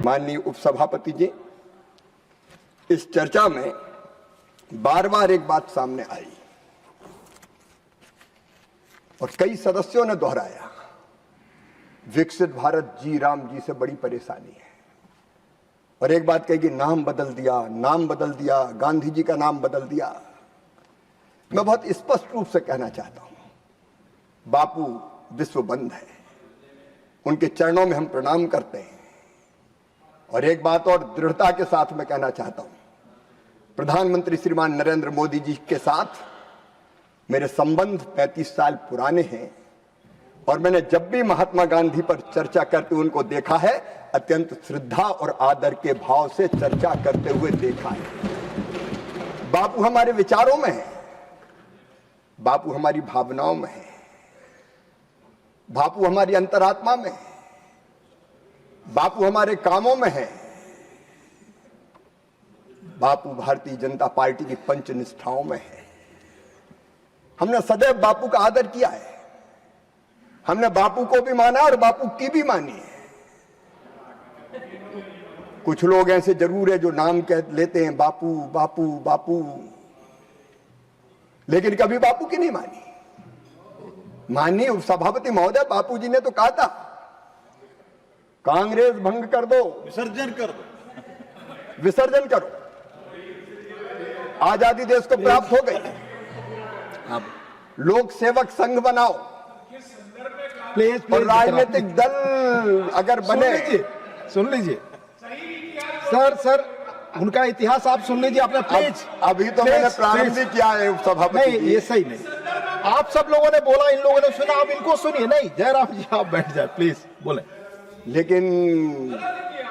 माननीय उपसभापति जी, इस चर्चा में बार बार एक बात सामने आई और कई सदस्यों ने दोहराया, विकसित भारत जी राम जी से बड़ी परेशानी है। और एक बात कही कि नाम बदल दिया, गांधी जी का नाम बदल दिया। मैं बहुत स्पष्ट रूप से कहना चाहता हूं, बापू विश्व बंद है, उनके चरणों में हम प्रणाम करते हैं। और एक बात और दृढ़ता के साथ मैं कहना चाहता हूं, प्रधानमंत्री श्रीमान नरेंद्र मोदी जी के साथ मेरे संबंध 35 साल पुराने हैं और मैंने जब भी महात्मा गांधी पर चर्चा करते हुए उनको देखा है, अत्यंत श्रद्धा और आदर के भाव से चर्चा करते हुए देखा है। बापू हमारे विचारों में है, बापू हमारी भावनाओं में है, बापू हमारी अंतरात्मा में है, बापू हमारे कामों में है। बापू भारतीय जनता पार्टी की पंच निष्ठाओं में है। हमने सदैव बापू का आदर किया है, हमने बापू को भी माना और बापू की भी मानी है। कुछ लोग ऐसे जरूर है जो नाम कह लेते हैं बापू बापू बापू, लेकिन कभी बापू की नहीं मानी। माननीय उपसभापति महोदय, बापू जी ने तो कहा था कांग्रेस भंग कर दो, विसर्जन कर दो, विसर्जन करो, आजादी देश को प्राप्त हो गई। अब लोक सेवक संघ बनाओ प्लीज और राजनीतिक दल अगर बने। सुन लीजिए सर, उनका इतिहास आप सुन लीजिए अपना प्लीज। अभी तो मैंने प्रारंभ भी किया है उपसभापति नहीं, ये सही नहीं। आप सब लोगों ने बोला, इन लोगों ने सुना, आप इनको सुनिए। नहीं, जयराम जी आप बैठ जाए प्लीज, बोले। लेकिन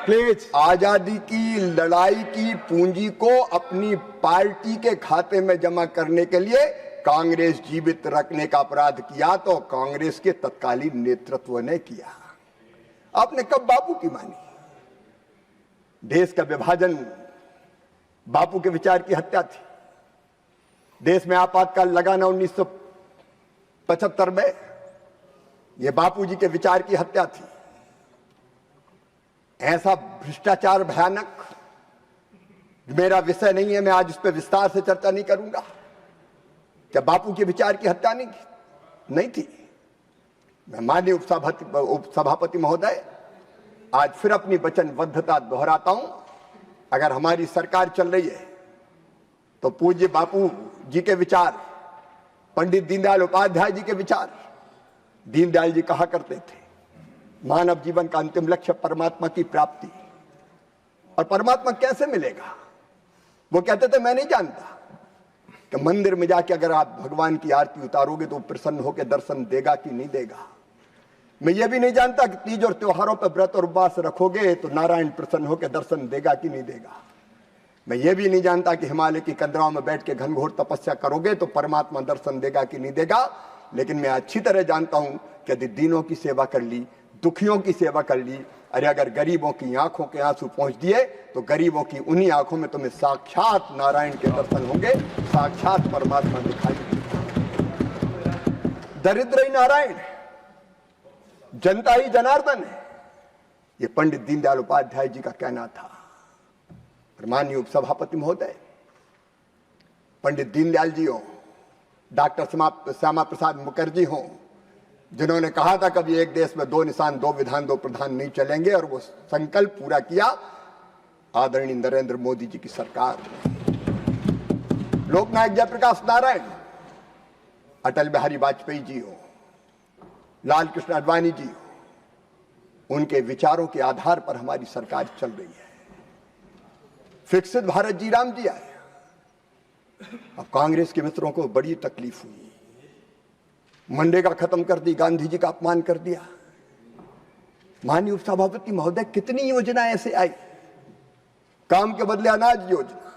प्लीज, आजादी की लड़ाई की पूंजी को अपनी पार्टी के खाते में जमा करने के लिए कांग्रेस जीवित रखने का अपराध किया तो कांग्रेस के तत्कालीन नेतृत्व ने किया। आपने कब बापू की मानी? देश का विभाजन बापू के विचार की हत्या थी। देश में आपातकाल लगाना 1975 में, यह बापू जी के विचार की हत्या थी। ऐसा भ्रष्टाचार भयानक, मेरा विषय नहीं है, मैं आज इस पर विस्तार से चर्चा नहीं करूंगा। क्या बापू के विचार की हत्या नहीं थी? मैं माननीय उपसभापति महोदय आज फिर अपनी वचनबद्धता दोहराता हूं, अगर हमारी सरकार चल रही है तो पूज्य बापू जी के विचार, पंडित दीनदयाल उपाध्याय जी के विचार। दीनदयाल जी कहा करते थे, मानव जीवन का अंतिम लक्ष्य परमात्मा की प्राप्ति। और परमात्मा कैसे मिलेगा? वो कहते थे, मैं नहीं जानता कि मंदिर में जाके अगर आप भगवान की आरती उतारोगे तो प्रसन्न होकर दर्शन देगा कि नहीं देगा। मैं ये भी नहीं जानता कि तीज और त्योहारों पर व्रत और उपवास रखोगे तो नारायण प्रसन्न होकर दर्शन देगा कि नहीं देगा। मैं ये भी नहीं जानता कि हिमालय की कंदराओं में बैठ के घनघोर तपस्या करोगे तो परमात्मा दर्शन देगा कि नहीं देगा। लेकिन मैं अच्छी तरह जानता हूं कि यदि दीनों की सेवा कर ली, दुखियों की सेवा कर ली, अरे अगर गरीबों की आंखों के आंसू पहुंच दिए तो गरीबों की उन्हीं आंखों में तुम्हें साक्षात नारायण के दर्शन होंगे, साक्षात परमात्मा दिखाई देगा। दरिद्र ही नारायण, जनता ही जनार्दन है, ये पंडित दीनदयाल उपाध्याय जी का कहना था। माननीय उपसभापति महोदय, पंडित दीनदयाल जी हो, डॉक्टर श्यामा प्रसाद मुखर्जी हो, जिन्होंने कहा था कभी एक देश में दो निशान, दो विधान, दो प्रधान नहीं चलेंगे, और वो संकल्प पूरा किया आदरणीय नरेंद्र मोदी जी की सरकार। लोकनायक जयप्रकाश नारायण, अटल बिहारी वाजपेयी जी हो, लाल कृष्ण आडवाणी जी हो, उनके विचारों के आधार पर हमारी सरकार चल रही है। विकसित भारत जी राम जी आए। अब कांग्रेस के मित्रों को बड़ी तकलीफ हुई, मनरेगा खत्म कर दी, गांधी जी का अपमान कर दिया। माननीय उपसभापति महोदय, कितनी योजना ऐसे आई, काम के बदले अनाज योजना,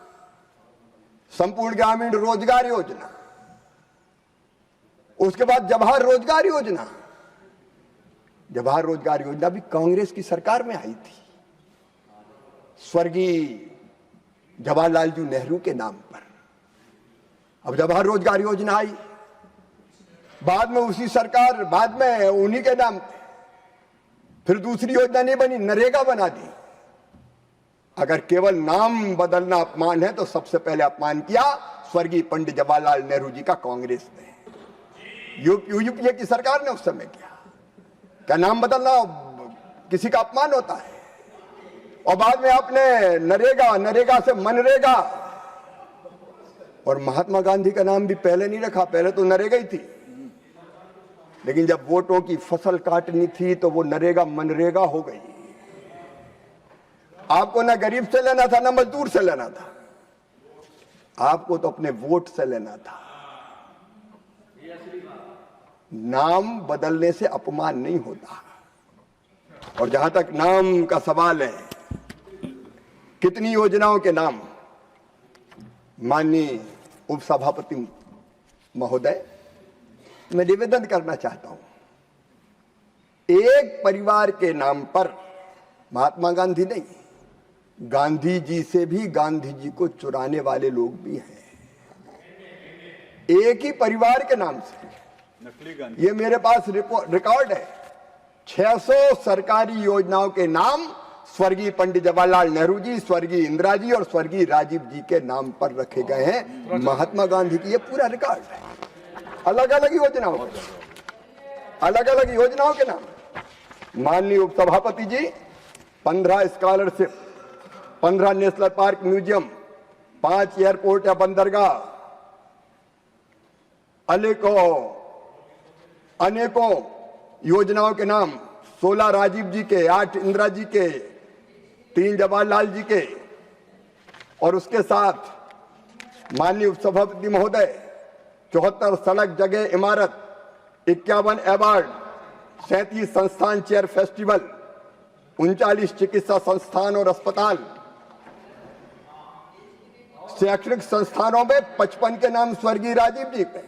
संपूर्ण ग्रामीण रोजगार योजना, उसके बाद जवाहर रोजगार योजना। जवाहर रोजगार योजना भी कांग्रेस की सरकार में आई थी, स्वर्गीय जवाहरलाल जी नेहरू के नाम पर। अब जवाहर रोजगार योजना आई, बाद में उसी सरकार, बाद में उन्हीं के नाम पे फिर दूसरी योजना नहीं बनी, नरेगा बना दी। अगर केवल नाम बदलना अपमान है तो सबसे पहले अपमान किया स्वर्गीय पंडित जवाहरलाल नेहरू जी का कांग्रेस ने, यूपीए की सरकार ने उस समय किया। क्या नाम बदलना किसी का अपमान होता है? और बाद में आपने नरेगा से मनरेगा, और महात्मा गांधी का नाम भी पहले नहीं रखा, पहले तो नरेगा ही थी, लेकिन जब वोटों की फसल काटनी थी तो वो नरेगा मनरेगा हो गई। आपको ना गरीब से लेना था ना मजदूर से लेना था, आपको तो अपने वोट से लेना था। नाम बदलने से अपमान नहीं होता। और जहां तक नाम का सवाल है, कितनी योजनाओं के नाम माननीय उपसभापति महोदय, मैं निवेदन करना चाहता हूं, एक परिवार के नाम पर महात्मा गांधी नहीं, गांधी जी से भी गांधी जी को चुराने वाले लोग भी हैं, एक ही परिवार के नाम से। नकली गांधी। ये मेरे पास रिकॉर्ड है, 600 सरकारी योजनाओं के नाम स्वर्गीय पंडित जवाहरलाल नेहरू जी, स्वर्गीय इंदिरा जी और स्वर्गीय राजीव जी के नाम पर रखे गए हैं। महात्मा गांधी की ये पूरा रिकॉर्ड है, अलग अलग योजनाओं के नाम। माननीय उपसभापति जी, 15 scholarship, 15 national park museum, 5 airport या बंदरगाह, अनेकों योजनाओं के नाम, 16 राजीव जी के, 8 इंदिरा जी के, 3 जवाहरलाल जी के, और उसके साथ माननीय उपसभापति महोदय 74 सड़क जगह इमारत, 51 अवार्ड, 37 संस्थान चेयर फेस्टिवल, 39 चिकित्सा संस्थान और अस्पताल, शैक्षणिक संस्थानों में 55 के नाम स्वर्गीय राजीव जी पे,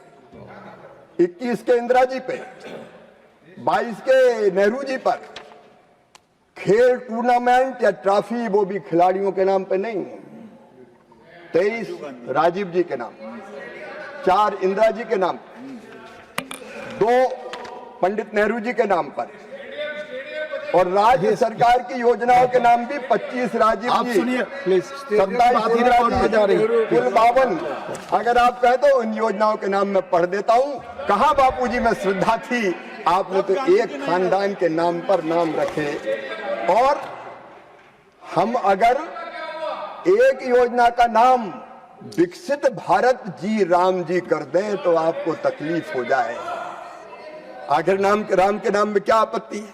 21 के इंदिरा जी पे, 22 के नेहरू जी पर, खेल टूर्नामेंट या ट्रॉफी वो भी खिलाड़ियों के नाम पे नहीं, 23 राजीव जी के नाम, 4 इंदिरा जी के नाम, 2 पंडित नेहरू जी के नाम पर, और राज्य सरकार की योजनाओं के नाम भी 25 राजीव आप जी, सुनिए प्लीज, 27 इंदिरा जी, कुल 52। अगर आप कहें तो उन योजनाओं के नाम मैं पढ़ देता हूं। कहां बापूजी में श्रद्धा थी, आपने तो एक खानदान के नाम पर नाम रखे। और हम अगर एक योजना का नाम विकसित भारत जी राम जी कर दें तो आपको तकलीफ हो जाए। आखिर राम के नाम में क्या आपत्ति है?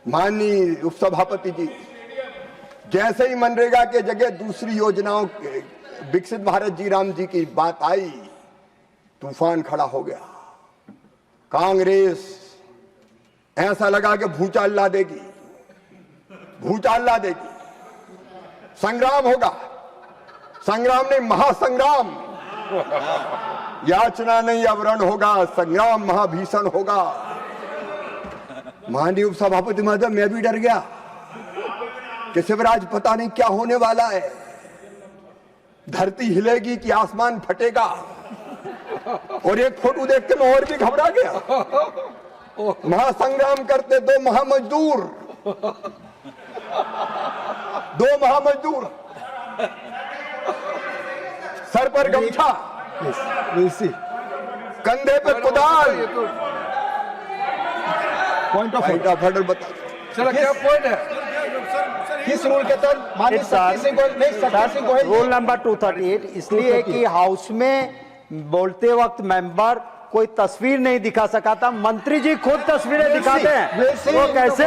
माननीय उपसभापति जी, जैसे ही मनरेगा के जगह दूसरी योजनाओं विकसित भारत जी राम जी की बात आई, तूफान खड़ा हो गया। कांग्रेस ऐसा लगा कि भूचाल ला देगी, संग्राम होगा, संग्राम नहीं महासंग्राम, याचना नहीं अवरण होगा, संग्राम महाभीषण होगा। माननीय उपसभापति महोदय, मैं भी डर गया कि शिवराज पता नहीं क्या होने वाला है, धरती हिलेगी कि आसमान फटेगा। और एक फोटो देख के मैं और भी घबरा गया। महासंग्राम करते 2 महामजदूर, 2 महामजदूर, सर पर गमछा, कंधे पे कुदाल। पॉइंट ऑफ ऑर्डर बता। चलो क्या पॉइंट है? किस रूल के तहत माननीय शक्ति सिंह गोहिल रूल नंबर 238 इसलिए कि हाउस में बोलते वक्त मेंबर कोई तस्वीर नहीं दिखा सका था। मंत्री जी खुद तस्वीरें दिखाते हैं, वो कैसे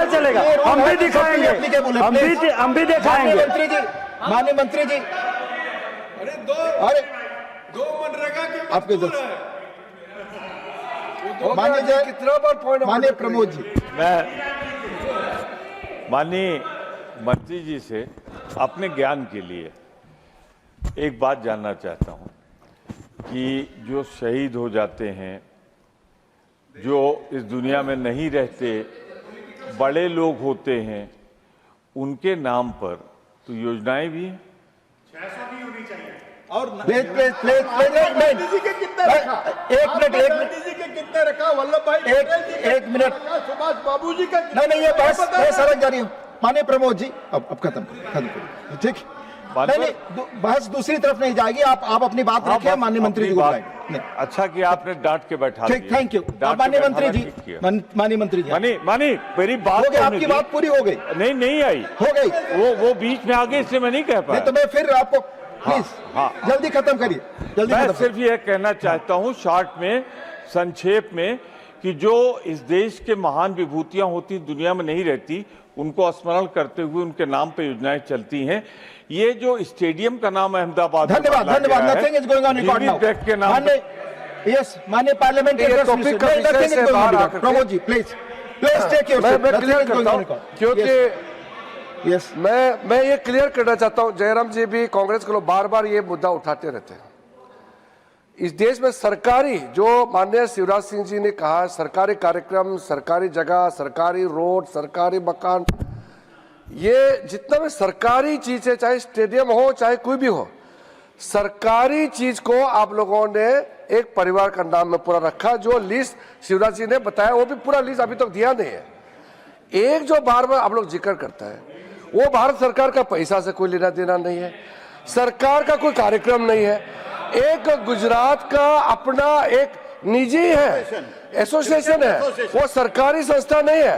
चलेगा? हम भी दिखाएंगे, हम भी दिखाएंगे। माननीय मंत्री जी, अरे 2 मनरेगा के आपके माननीय कितना बार पॉइंट माननीय प्रमोद जी, मैं माननीय मंत्री जी से अपने ज्ञान के लिए एक बात जानना चाहता हूं कि जो शहीद हो जाते हैं, जो इस दुनिया में नहीं रहते, बड़े लोग होते हैं, उनके नाम पर तो योजनाएं भी हैं। 600 भी होनी चाहिए। और प्लीज गांधी जी के कितने रखा? एक मिनट गांधी जी के कितने रखा? वल्लभ भाई पटेल जी के एक मिनट, रखा? सुभाष बाबू जी का नहीं ये बहस सरक जा रही है। माननीय प्रमोद जी, अब खत्म करो, ठीक। नहीं नहीं, बहस दूसरी तरफ नहीं जाएगी, आप अपनी बात रखिए, माननीय मंत्री जी को बुलाएंगे। अच्छा कि आपने डांट के बैठा ठीक, दिया। Thank you. डांट माननीय के मंत्री जी, बैठाना ठीक किया। माननीय मंत्री जी, मानी मेरी बात हो गई, होने आपकी दी। बात पूरी हो गई। नहीं आई, हो गई। वो बीच में आगे, इसलिए मैं नहीं कह पाया। नहीं तो मैं फिर आपको प्लीज हाँ। जल्दी खत्म करिए, जल्दी मैं खत्म। सिर्फ ये कहना चाहता हूं शॉर्ट में, संक्षेप में, कि जो इस देश के महान विभूतियां होती दुनिया में नहीं रहती, उनको स्मरण करते हुए उनके नाम पे योजनाएं चलती हैं। ये जो स्टेडियम का नाम अहमदाबाद में धन्यवाद, बदला धन्यवाद। गया है, nothing is going on record now. GVTech के नाम पे। यस, माननीय पार्लियामेंट ये टॉपिक का विषय से बाहर आकर के- Pramod ji please take your मैं क्लियर करता हूं, क्योंकि यस मैं ये क्लियर करना चाहता हूं, जयराम जी भी कांग्रेस के लोग बार बार ये मुद्दा उठाते रहते हैं। इस देश में सरकारी, जो माननीय शिवराज सिंह जी ने कहा, सरकारी कार्यक्रम, सरकारी जगह, सरकारी रोड, सरकारी मकान, ये जितना भी सरकारी चीज है, चाहे स्टेडियम हो चाहे कोई भी हो, सरकारी चीज को आप लोगों ने एक परिवार का नाम में पूरा रखा। जो लिस्ट शिवराज जी ने बताया वो भी पूरा लिस्ट अभी तक दिया नहीं है। एक जो बार बार आप लोग जिक्र करता है, वो भारत सरकार का पैसा से कोई लेना देना नहीं है, सरकार का कोई कार्यक्रम नहीं है। एक गुजरात का अपना एक निजी है, एसोसिएशन है, वो सरकारी संस्था नहीं है।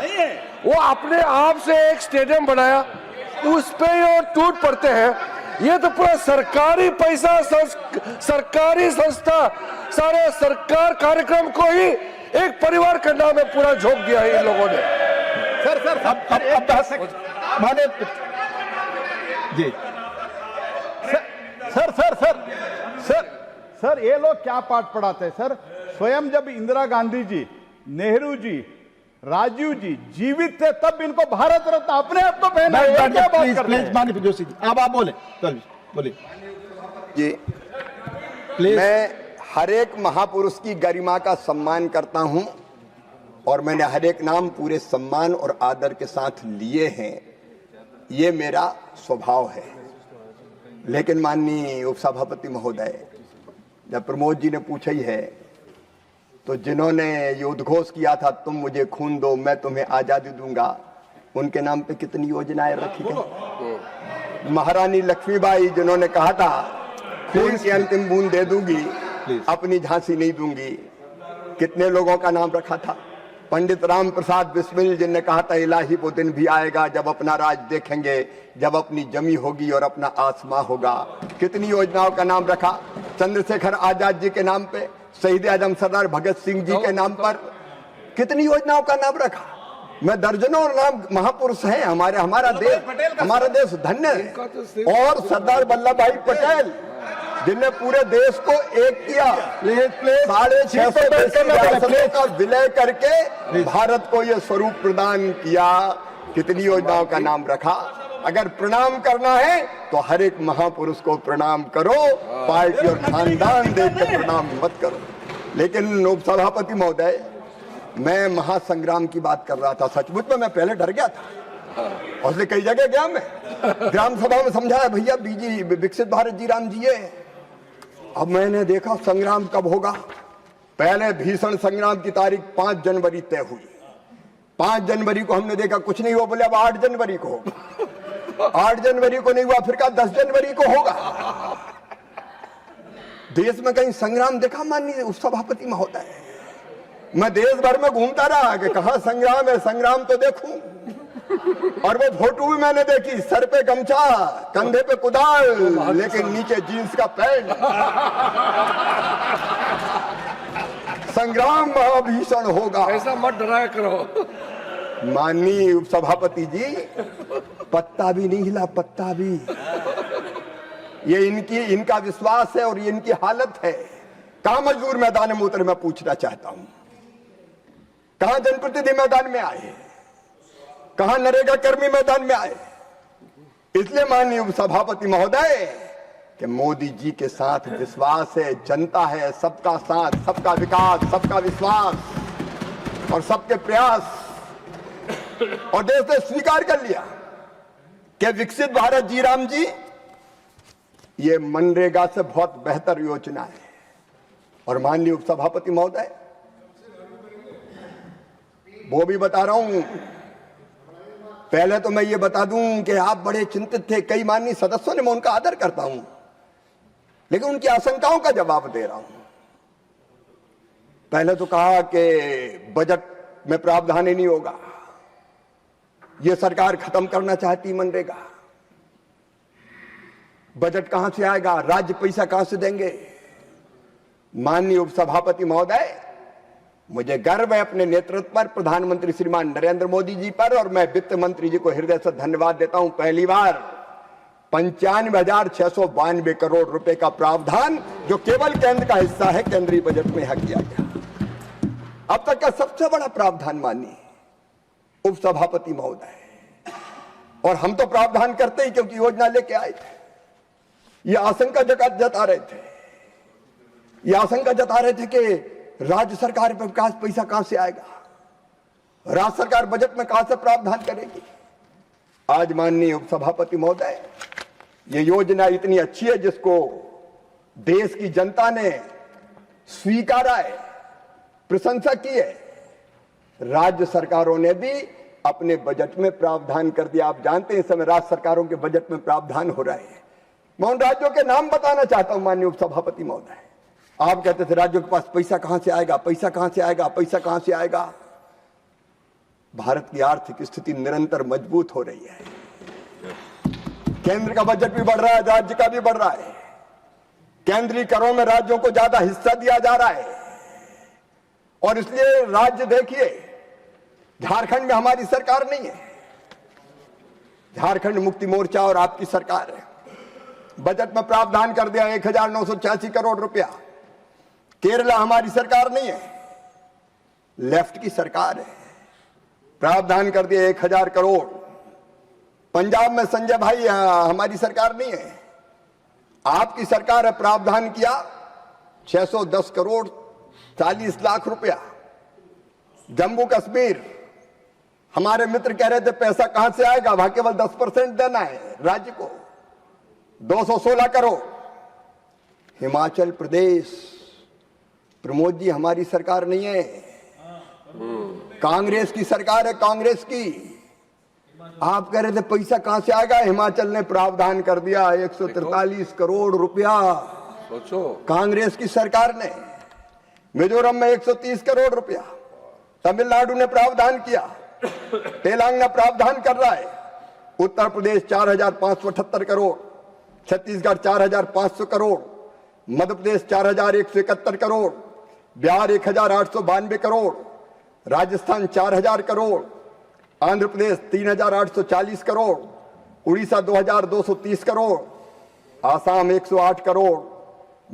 वो अपने आप से एक स्टेडियम बनाया, उस पे ये टूट पड़ते हैं। ये तो पूरा सरकारी पैसा, सरकारी संस्था, सारे सरकार कार्यक्रम को ही एक परिवार के नाम में पूरा झोंक दिया है इन लोगों ने। अब माने जी सर ये लोग क्या पाठ पढ़ाते हैं सर? स्वयं जब इंदिरा गांधी जी, नेहरू जी, राजीव जी जीवित थे तब इनको भारत रत्न अपने आप को पहना है। क्या बात प्लीज करते प्लीज हैं? माननीय जोशी जी, अब आप बोले, बोलिए जी, प्लीज। मैं हर एक महापुरुष की गरिमा का सम्मान करता हूं और मैंने हर एक नाम पूरे सम्मान और आदर के साथ लिए हैं, ये मेरा स्वभाव है। लेकिन माननीय उपसभापति महोदय, जब प्रमोद जी ने पूछा ही है, तो जिन्होंने ये उद्घोष किया था, तुम मुझे खून दो मैं तुम्हें आजादी दूंगा, उनके नाम पे कितनी योजनाएं रखी गई। महारानी लक्ष्मीबाई जिन्होंने कहा था खून की अंतिम बूंद दे दूंगी, अपनी झांसी नहीं दूंगी, कितने लोगों का नाम रखा था। पंडित राम प्रसाद बिस्मिल जिनने कहा था इलाही वो दिन भी आएगा जब अपना राज देखेंगे, जब अपनी जमी होगी और अपना आसमां होगा, कितनी योजनाओं का नाम रखा। चंद्रशेखर आजाद जी के नाम पे, शहीद आजम सरदार भगत सिंह जी के नाम पर कितनी योजनाओं का नाम रखा। मैं दर्जनों नाम महापुरुष हैं हमारा देश धन्य है। और सरदार वल्लभ भाई पटेल जिनने पूरे देश को एक किया, 650 रियासतों का विलय करके भारत को यह स्वरूप प्रदान किया, कितनी योजनाओं का नाम रखा। अगर प्रणाम करना है तो हर एक महापुरुष को प्रणाम करो, पार्टी और खानदान देखकर प्रणाम मत करो। लेकिन उपसभापति महोदय, मैं महासंग्राम की बात कर रहा था। सचमुच में मैं पहले डर गया था और इसलिए कई जगह गया, मैं ग्राम सभा में समझाया भैया बीजी विकसित भारत जी राम जी है। अब मैंने देखा संग्राम कब होगा। पहले भीषण संग्राम की तारीख 5 जनवरी तय हुई। 5 जनवरी को हमने देखा कुछ नहीं हुआ, बोले अब 8 जनवरी को होगा। 8 जनवरी को नहीं हुआ, फिर कहा 10 जनवरी को होगा। देश में कहीं संग्राम देखा माननीय उपसभापति महोदय? मैं देश भर में घूमता रहा कि कहां संग्राम है, संग्राम तो देखूं। और वो फोटो भी मैंने देखी, सर पे गमछा, कंधे पे कुदाल, लेकिन नीचे जींस का पैंट। संग्राम भीषण होगा, ऐसा मत डराया करो। माननीय उपसभापति जी, पत्ता भी नहीं हिला, पत्ता भी। ये इनका विश्वास है और ये इनकी हालत है। कहां मजदूर मैदान में उतरे, मैं पूछना चाहता हूं, कहां जनप्रतिनिधि मैदान में आए, कहां नरेगा कर्मी मैदान में आए? इसलिए माननीय उपसभापति महोदय कि मोदी जी के साथ विश्वास है, जनता है, सबका साथ, सबका विकास, सबका विश्वास और सबके प्रयास। और देश ने स्वीकार कर लिया कि विकसित भारत जी राम जी ये मनरेगा से बहुत बेहतर योजना है। और माननीय उपसभापति महोदय, वो भी बता रहा हूं पहले तो मैं ये बता दूं कि आप बड़े चिंतित थे, कई माननीय सदस्यों ने, मैं उनका आदर करता हूं, लेकिन उनकी आशंकाओं का जवाब दे रहा हूं। पहले तो कहा कि बजट में प्रावधान ही नहीं होगा, यह सरकार खत्म करना चाहती मनरेगा। बजट कहां से आएगा, राज्य पैसा कहां से देंगे? माननीय उपसभापति महोदय, मुझे गर्व है अपने नेतृत्व पर, प्रधानमंत्री श्रीमान नरेंद्र मोदी जी पर, और मैं वित्त मंत्री जी को हृदय से धन्यवाद देता हूं। पहली बार 95,692 करोड़ रुपए का प्रावधान, जो केवल केंद्र का हिस्सा है, केंद्रीय बजट में यहां किया गया। अब तक का सबसे बड़ा प्रावधान माननीय उपसभापति महोदय। और हम तो प्रावधान करते ही क्योंकि योजना लेके आए थे। ये आशंका जता रहे थे, ये आशंका जता रहे थे कि राज्य सरकार पर विकास पैसा कहां से आएगा, राज्य सरकार बजट में कहां से प्रावधान करेगी। आज माननीय उपसभापति महोदय, ये योजना इतनी अच्छी है जिसको देश की जनता ने स्वीकारा है, प्रशंसा की है। राज्य सरकारों ने भी अपने बजट में प्रावधान कर दिया। आप जानते हैं इस समय राज्य सरकारों के बजट में प्रावधान हो रहा है। मैं उन राज्यों के नाम बताना चाहता हूं माननीय उपसभापति महोदय। आप कहते थे राज्यों के पास पैसा कहां से आएगा, पैसा कहां से आएगा, पैसा कहां से आएगा। भारत की आर्थिक स्थिति निरंतर मजबूत हो रही है। केंद्र का बजट भी बढ़ रहा है, राज्य का भी बढ़ रहा है। केंद्रीय करों में राज्यों को ज्यादा हिस्सा दिया जा रहा है। और इसलिए राज्य देखिए, झारखंड में हमारी सरकार नहीं है, झारखंड मुक्ति मोर्चा और आपकी सरकार है। बजट में प्रावधान कर दिया 1986 करोड़ रुपया। केरला हमारी सरकार नहीं है, लेफ्ट की सरकार है, प्रावधान कर दिया 1000 करोड़। पंजाब में संजय भाई हमारी सरकार नहीं है, आपकी सरकार है, प्रावधान किया 610 करोड़ 40 लाख रुपया। जम्मू कश्मीर, हमारे मित्र कह रहे थे पैसा कहां से आएगा, वहां केवल 10% देना है राज्य को, 216 करोड़। हिमाचल प्रदेश, प्रमोद जी हमारी सरकार नहीं है, कांग्रेस की सरकार है, कांग्रेस की। आप कह रहे थे पैसा कहां से आएगा, हिमाचल ने प्रावधान कर दिया 143 करोड़ रुपया, सोचो, कांग्रेस की सरकार ने। मिजोरम में 130 करोड़ रुपया, तमिलनाडु ने प्रावधान किया, तेलंगाना प्रावधान कर रहा है, उत्तर प्रदेश 4,578 करोड़, छत्तीसगढ़ 4,500 करोड़, मध्य प्रदेश 4,171 करोड़, बिहार 1,892 करोड़, राजस्थान 4,000 करोड़, आंध्र प्रदेश 3,840 करोड़, उड़ीसा 2,230 करोड़, आसाम 108 करोड़,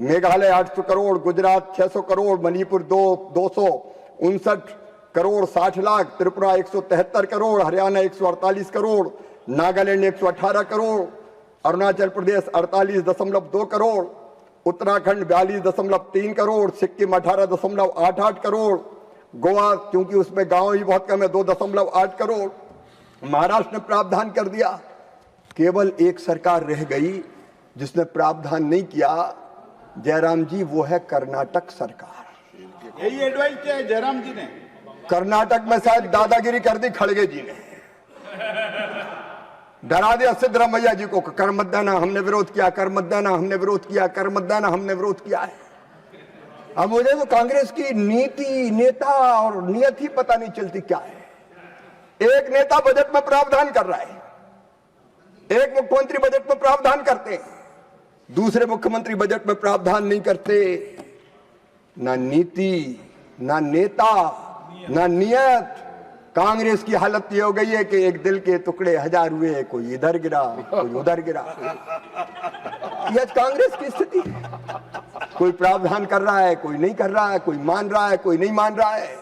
मेघालय 800 करोड़, गुजरात 600 करोड़, मणिपुर 259 करोड़ 60 लाख, त्रिपुरा 173 करोड़, हरियाणा 148 करोड़, नागालैंड 118 करोड़, अरुणाचल प्रदेश 48.2 करोड़, उत्तराखंड 42.3 करोड़, सिक्किम 18.88 करोड़, गोवा क्योंकि उसमें गांव ही बहुत कम है 2.8 करोड़, महाराष्ट्र ने प्रावधान कर दिया। केवल एक सरकार रह गई जिसने प्रावधान नहीं किया, जयराम जी, वो है कर्नाटक सरकार। यही एडवाइस किया है जयराम जी ने। कर्नाटक में शायद दादागिरी कर दी खड़गे जी ने, डरा दिया सिद्धरामैया जी को, कर मत देना, हमने विरोध किया, कर मत देना, हमने विरोध किया, कर मत देना, हमने विरोध किया है। अब मुझे तो कांग्रेस की नीति, नेता और नियत ही पता नहीं चलती क्या है। एक नेता बजट में प्रावधान कर रहा है, एक मुख्यमंत्री बजट में प्रावधान करते हैं, दूसरे मुख्यमंत्री बजट में प्रावधान नहीं करते। ना नीति, ना नेता, ना नियत। कांग्रेस की हालत ये हो गई है कि एक दिल के टुकड़े 1000 हुए, कोई इधर गिरा, कोई उधर गिरा। ये कांग्रेस की स्थिति है। कोई प्रावधान कर रहा है, कोई नहीं कर रहा है, कोई मान रहा है, कोई नहीं मान रहा है।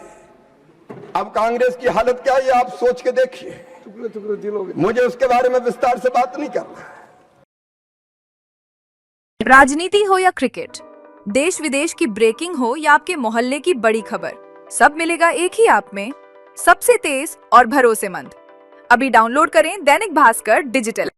अब कांग्रेस की हालत क्या है आप सोच के देखिए। टुकड़े टुकड़े दिल हो गए। मुझे उसके बारे में विस्तार से बात नहीं करना। राजनीति हो या क्रिकेट, देश विदेश की ब्रेकिंग हो या आपके मोहल्ले की बड़ी खबर, सब मिलेगा एक ही ऐप में, सबसे तेज और भरोसेमंद। अभी डाउनलोड करें दैनिक भास्कर डिजिटल।